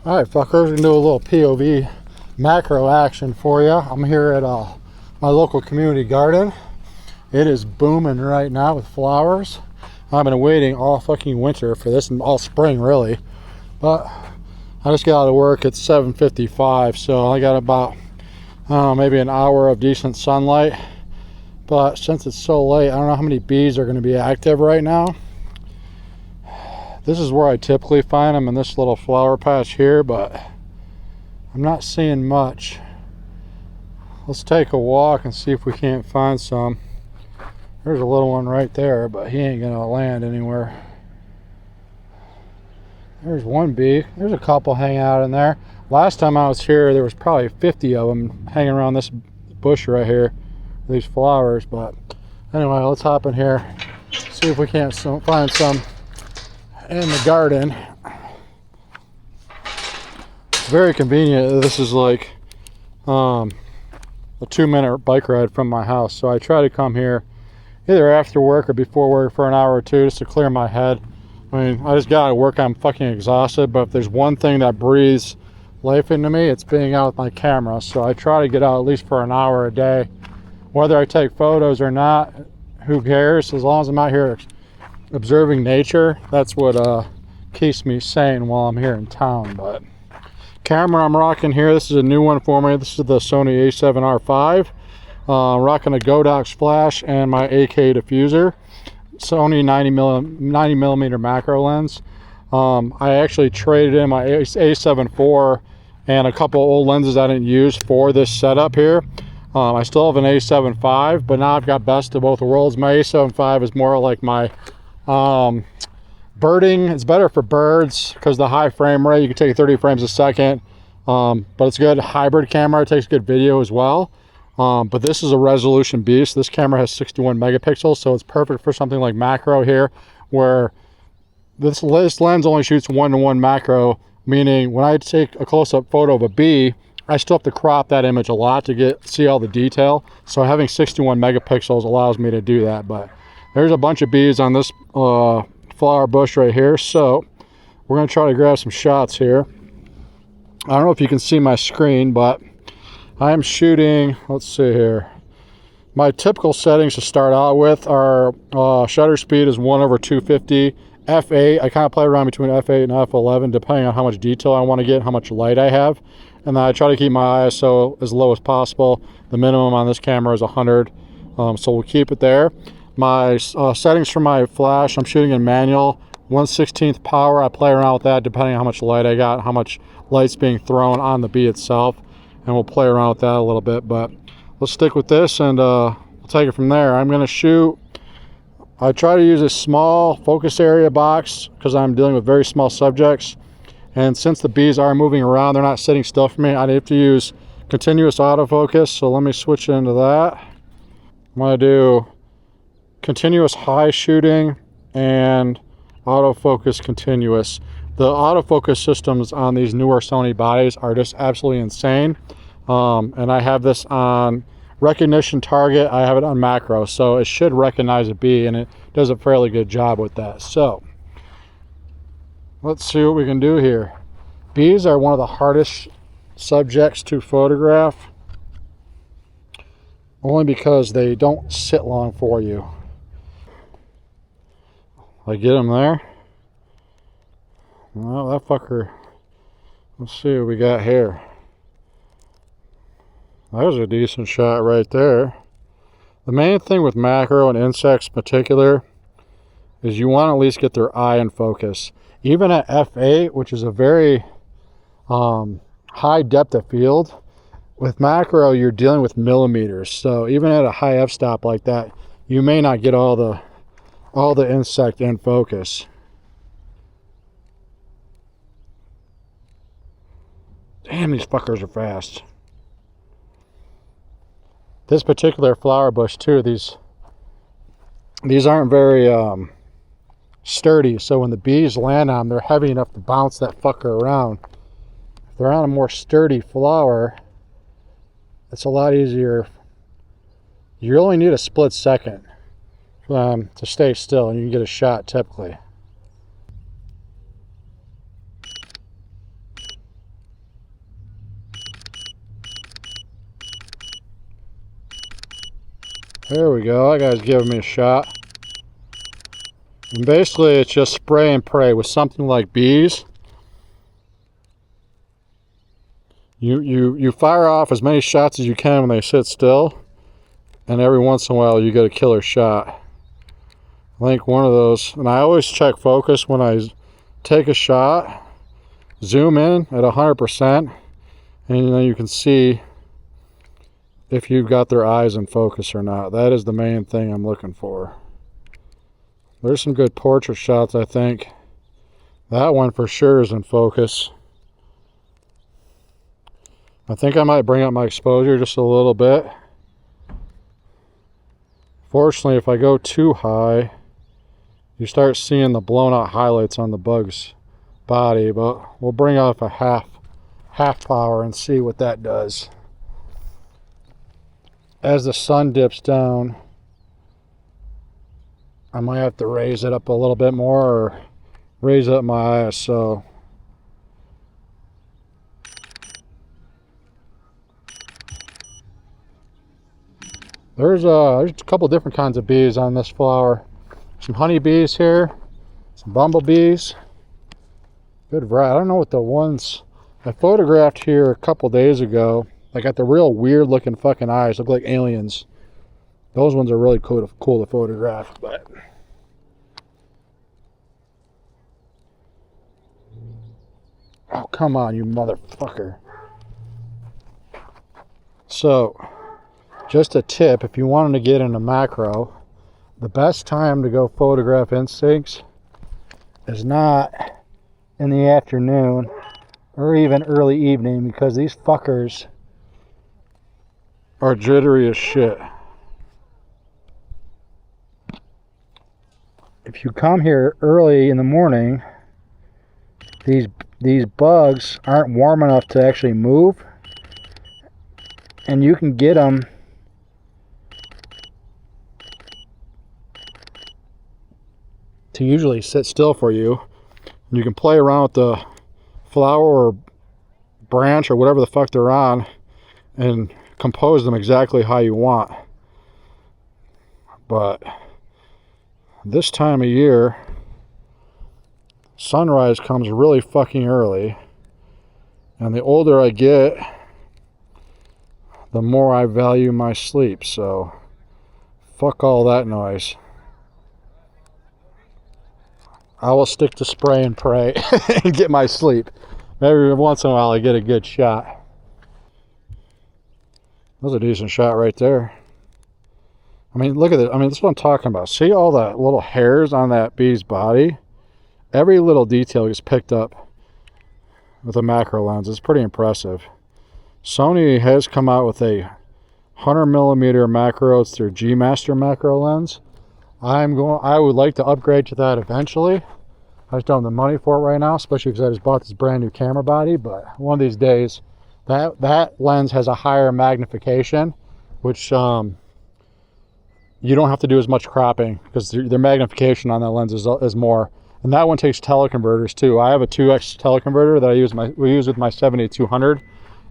All right, fuckers, we're gonna do a little POV macro action for you. I'm here at my local community garden. It is booming right now with flowers. I've been waiting all fucking winter for this, and all spring really. But I just got out of work at 7:55, so I got about, I don't know, maybe an hour of decent sunlight. But since it's so late, I don't know how many bees are going to be active right now. This is where I typically find them, in this little flower patch here, but I'm not seeing much. Let's take a walk and see if we can't find some. There's a little one right there, but he ain't gonna land anywhere. There's one bee. There's a couple hanging out in there. Last time I was here, there was probably 50 of them hanging around this bush right here, these flowers. But anyway, let's hop in here, see if we can't find some in the garden. It's very convenient. This is like a 2-minute bike ride from my house, so I try to come here either after work or before work for an hour or two just to clear my head. I mean, I just got out of work, I'm fucking exhausted, but if there's one thing that breathes life into me, it's being out with my camera. So I try to get out at least for an hour a day. Whether I take photos or not, who cares? As long as I'm out here observing nature, that's what keeps me sane while I'm here in town. But camera I'm rocking here, this is a new one for me. This is the Sony a7R5. Rocking a Godox flash and my AK diffuser. Sony 90 millimeter macro lens. I actually traded in my a7 IV and a couple old lenses I didn't use for this setup here. I still have an a7 V, but now I've got best of both worlds. My a7 V is more like my birding. It's better for birds because the high frame rate, you can take 30 frames a second, but it's a good hybrid camera. It takes good video as well. But this is a resolution beast. This camera has 61 megapixels, so it's perfect for something like macro here, where this lens only shoots 1:1 macro, meaning when I take a close-up photo of a bee, I still have to crop that image a lot to see all the detail. So having 61 megapixels allows me to do that. But there's a bunch of bees on this flower bush right here, so we're going to try to grab some shots here. I don't know if you can see my screen, but I'm shooting, let's see here. My typical settings to start out with are shutter speed is 1/250. f8, I kind of play around between f8 and f11 depending on how much detail I want to get, how much light I have. And then I try to keep my ISO as low as possible. The minimum on this camera is 100, so we'll keep it there. My settings for my flash, I'm shooting in manual, 1/16 power. I play around with that depending on how much light I got, how much light's being thrown on the bee itself. And we'll play around with that a little bit, but let's stick with this and we'll take it from there. I'm going to shoot. I try to use a small focus area box because I'm dealing with very small subjects, and since the bees are moving around, they're not sitting still for me. I have to use continuous autofocus, so let me switch into that. I'm going to do continuous high shooting and autofocus continuous. The autofocus systems on these newer Sony bodies are just absolutely insane. And I have this on recognition target. I have it on macro, so it should recognize a bee, and it does a fairly good job with that. So let's see what we can do here. Bees are one of the hardest subjects to photograph, only because they don't sit long for you. I get them there. Well, that fucker, let's see what we got here. That was a decent shot right there. The main thing with macro and insects in particular is you want to at least get their eye in focus. Even at f8, which is a very high depth of field, with macro you're dealing with millimeters. So even at a high f-stop like that, you may not get all the insect in focus. Damn, these fuckers are fast. This particular flower bush too, these aren't very sturdy, so when the bees land on them, they're heavy enough to bounce that fucker around. If they're on a more sturdy flower, it's a lot easier. You only need a split second to stay still, and you can get a shot typically. There we go. That guy's giving me a shot. And basically, it's just spray and pray with something like bees. You fire off as many shots as you can when they sit still, and every once in a while you get a killer shot. I think one of those, and I always check focus when I take a shot, zoom in at 100%, and then you can see if you've got their eyes in focus or not. That is the main thing I'm looking for. There's some good portrait shots, I think. That one for sure is in focus. I think I might bring up my exposure just a little bit. Fortunately, if I go too high, you start seeing the blown out highlights on the bug's body, but we'll bring off a half power and see what that does. As the sun dips down, I might have to raise it up a little bit more or raise up my ISO. There's a couple different kinds of bees on this flower. Some honeybees here, some bumblebees. Good variety. I don't know what the ones I photographed here a couple days ago. They got the real weird looking fucking eyes, look like aliens. Those ones are really cool to photograph, but oh, come on, you motherfucker. So, just a tip, if you wanted to get into macro, the best time to go photograph instincts is not in the afternoon or even early evening, because these fuckers are jittery as shit. If you come here early in the morning, these bugs aren't warm enough to actually move, and you can get them to usually sit still for you. You can play around with the flower or branch or whatever the fuck they're on and compose them exactly how you want. But this time of year, sunrise comes really fucking early, and the older I get, the more I value my sleep. So fuck all that noise. I will stick to spray and pray and get my sleep. Every once in a while I get a good shot. That was a decent shot right there. I mean, look at it. I mean, that's what I'm talking about. See all the little hairs on that bee's body? Every little detail gets picked up with a macro lens. It's pretty impressive. Sony has come out with a 100mm macro. It's their G Master macro lens. I would like to upgrade to that eventually. I just don't have the money for it right now, especially because I just bought this brand new camera body. But one of these days, that lens has a higher magnification, which you don't have to do as much cropping because their magnification on that lens is more. And that one takes teleconverters too. I have a 2x teleconverter that we use with my 7200,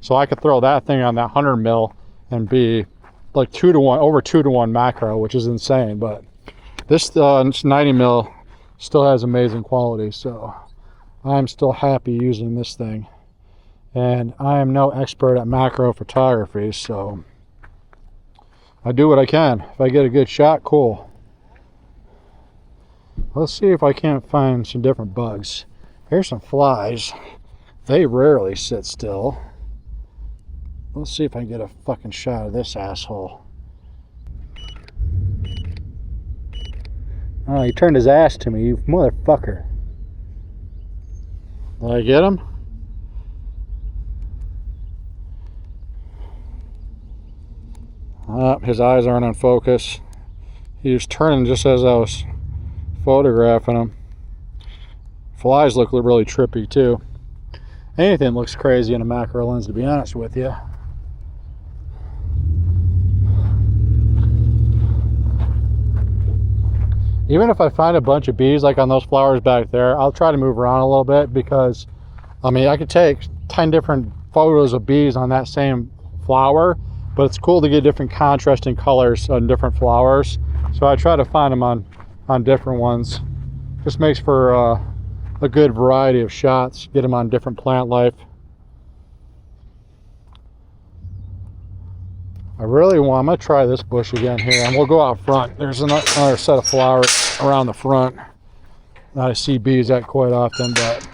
so I could throw that thing on that 100mm and be like 2-to-1, over 2-to-1 macro, which is insane. But this 90mm still has amazing quality, so I'm still happy using this thing. And I am no expert at macro photography, so I do what I can. If I get a good shot, cool. Let's see if I can't find some different bugs. Here's some flies. They rarely sit still. Let's see if I can get a fucking shot of this asshole. Oh, he turned his ass to me, you motherfucker. Did I get him? His eyes aren't in focus. He was turning just as I was photographing him. Flies look really trippy too. Anything looks crazy in a macro lens, to be honest with you. Even if I find a bunch of bees like on those flowers back there, I'll try to move around a little bit, because I mean, I could take 10 different photos of bees on that same flower, but it's cool to get different contrasting colors on different flowers. So I try to find them on different ones. Just makes for a good variety of shots. Get them on different plant life. I'm gonna try this bush again here, and we'll go out front. There's another set of flowers around the front. Not I see bees at quite often, but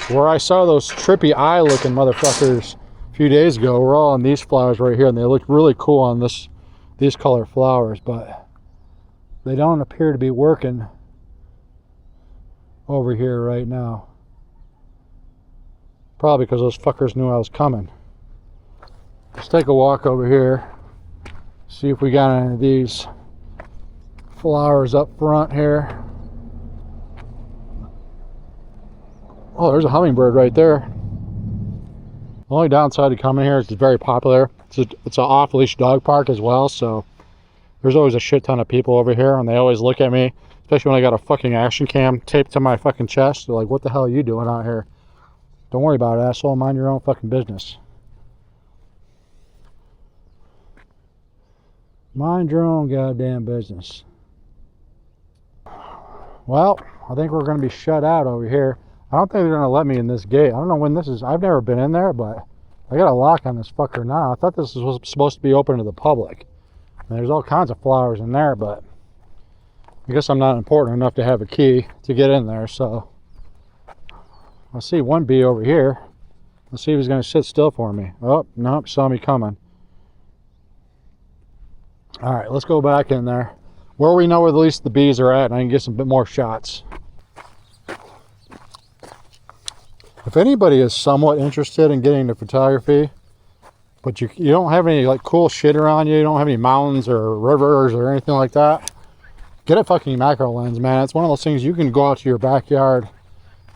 where I saw those trippy eye looking motherfuckers a few days ago, we're all on these flowers right here, and they look really cool on these color flowers, but they don't appear to be working over here right now. Probably because those fuckers knew I was coming. Let's take a walk over here, see if we got any of these flowers up front here. Oh, there's a hummingbird right there. The only downside to coming here is it's very popular. It's an off-leash dog park as well, so there's always a shit ton of people over here, and they always look at me, especially when I got a fucking action cam taped to my fucking chest. They're like, what the hell are you doing out here? Don't worry about it, asshole. Mind your own fucking business. Mind your own goddamn business. Well, I think we're going to be shut out over here. I don't think they're going to let me in this gate. I don't know when this is. I've never been in there, but I got a lock on this fucker now. I thought this was supposed to be open to the public. And there's all kinds of flowers in there, but I guess I'm not important enough to have a key to get in there, so I see one bee over here. Let's see if he's going to sit still for me. Oh, nope, saw me coming. All right, let's go back in there where we know where at least the bees are at, and I can get some bit more shots. If anybody is somewhat interested in getting into photography, but you don't have any like cool shit around you, you don't have any mountains or rivers or anything like that, get a fucking macro lens, man. It's one of those things you can go out to your backyard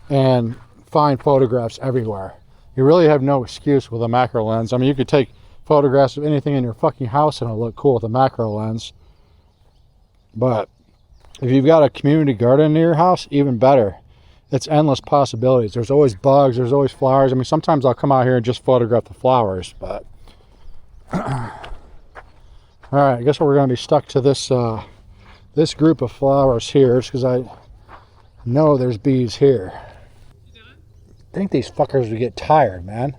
and find photographs everywhere. You really have no excuse with a macro lens. I mean, you could take photographs of anything in your fucking house and it'll look cool with a macro lens. But if you've got a community garden near your house, even better. It's endless possibilities. There's always bugs, there's always flowers. I mean, sometimes I'll come out here and just photograph the flowers, but all right, I guess we're going to be stuck to this this group of flowers here because I know there's bees here. I think these fuckers would get tired, man.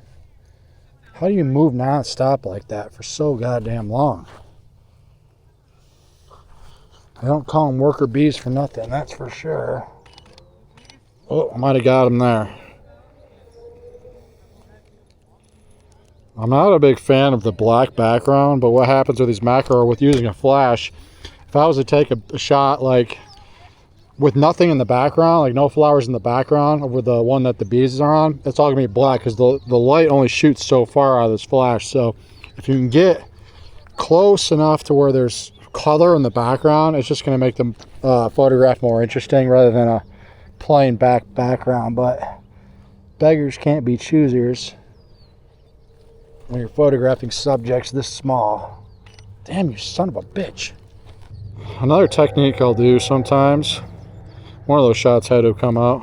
How do you move non-stop like that for so goddamn long? I don't call them worker bees for nothing, that's for sure. Oh, I might have got him there. I'm not a big fan of the black background, but what happens with these macro with using a flash, if I was to take a shot like with nothing in the background, like no flowers in the background over the one that the bees are on, it's all gonna be black because the light only shoots so far out of this flash. So if you can get close enough to where there's color in the background, it's just gonna make the photograph more interesting rather than a plain background. But beggars can't be choosers when you're photographing subjects this small. Damn, you son of a bitch. Another technique I'll do sometimes, one of those shots had to have come out.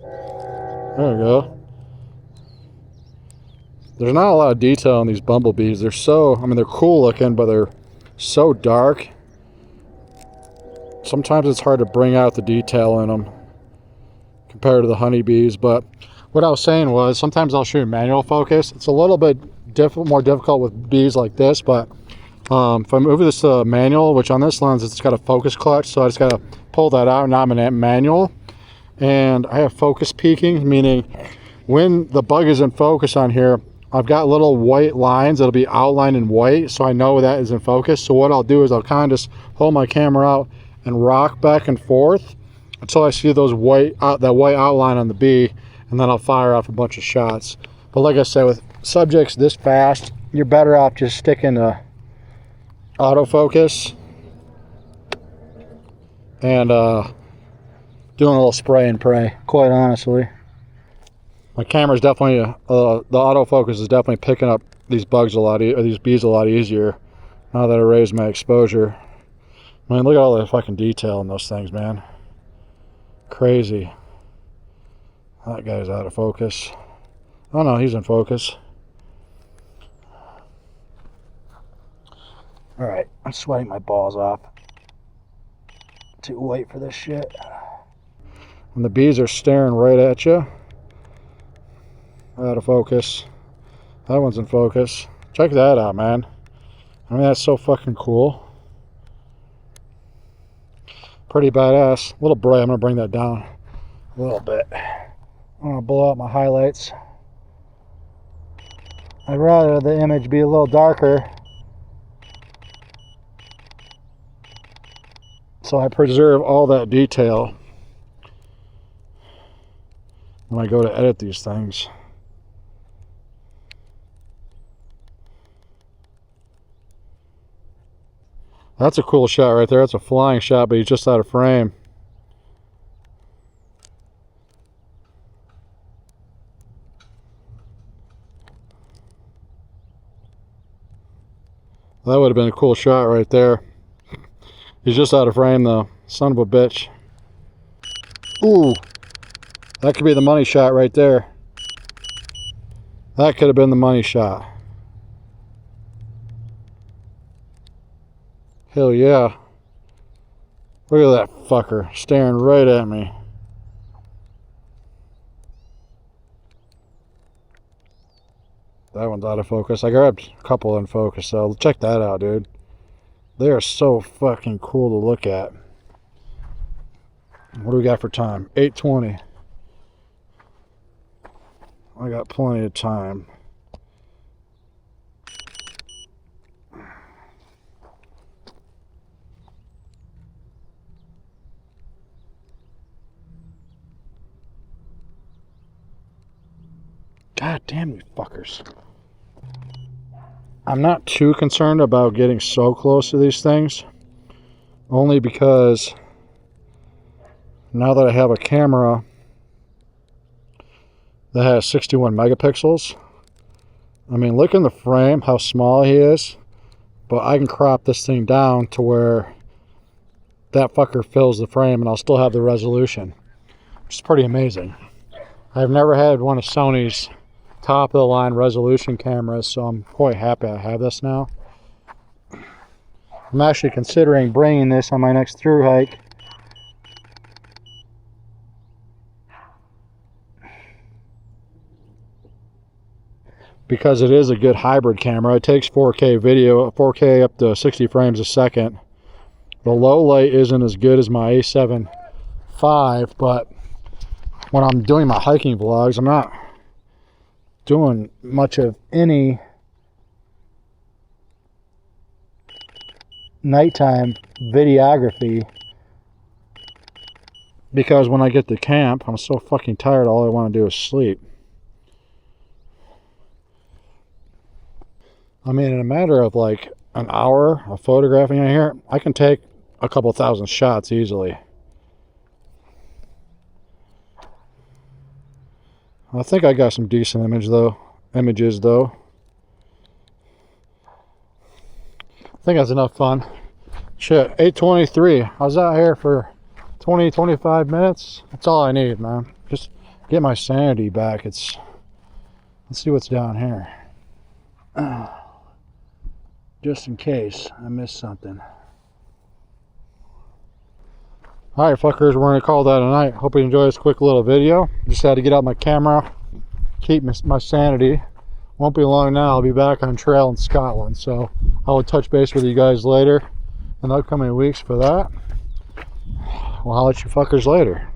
There we go. There's not a lot of detail in these bumblebees. They're so, I mean, they're cool looking, but they're so dark. Sometimes it's hard to bring out the detail in them compared to the honeybees. But what I was saying was sometimes I'll shoot manual focus. It's a little bit more difficult with bees like this, but if I move this to manual, which on this lens it's got a focus clutch, so I just got to pull that out. Now I'm in manual, and I have focus peaking, meaning when the bug is in focus on here, I've got little white lines that'll be outlined in white, so I know that is in focus. So what I'll do is I'll kind of just hold my camera out and rock back and forth until I see those that white outline on the bee, and then I'll fire off a bunch of shots. But like I said, with subjects this fast, you're better off just sticking to autofocus and doing a little spray and pray, quite honestly. My camera's definitely the autofocus is definitely picking up these bugs a lot, or these bees a lot easier now that I raised my exposure. I mean, look at all the fucking detail in those things, man. Crazy. That guy's out of focus. Oh no, he's in focus. All right, I'm sweating my balls off. Too late for this shit. When the bees are staring right at you. Out of focus. That one's in focus. Check that out, man. I mean, that's so fucking cool. Pretty badass. A little bright. I'm gonna bring that down a little bit. I'm gonna blow out my highlights. I'd rather the image be a little darker, so I preserve all that detail when I go to edit these things. That's a cool shot right there. That's a flying shot, but he's just out of frame. That would have been a cool shot right there. He's just out of frame though. Son of a bitch. Ooh. That could be the money shot right there. That could have been the money shot. Hell yeah. Look at that fucker staring right at me. That one's out of focus. I grabbed a couple in focus, so check that out, dude. They are so fucking cool to look at. What do we got for time? 8:20. I got plenty of time. God damn you fuckers. I'm not too concerned about getting so close to these things, only because now that I have a camera that has 61 megapixels, I mean, look in the frame how small he is, but I can crop this thing down to where that fucker fills the frame and I'll still have the resolution, which is pretty amazing. I've never had one of Sony's top of the line resolution cameras, so I'm quite happy I have this now. I'm actually considering bringing this on my next thru hike. Because it is a good hybrid camera. It takes 4K video, 4K up to 60 frames a second. The low light isn't as good as my A7 IV, but when I'm doing my hiking vlogs, I'm not doing much of any nighttime videography, because when I get to camp, I'm so fucking tired, all I want to do is sleep. I mean, in a matter of like an hour of photographing in here, I can take a couple thousand shots easily. I think I got some decent images though. I think that's enough fun. Shit, 8:23. I was out here for 20-25 minutes. That's all I need, man. Just get my sanity back. Let's see what's down here. Just in case I missed something. Alright fuckers, we're going to call that a night. Hope you enjoyed this quick little video. Just had to get out my camera, keep my sanity. Won't be long now, I'll be back on trail in Scotland, so I will touch base with you guys later in the upcoming weeks for that. Well, I'll let you fuckers later.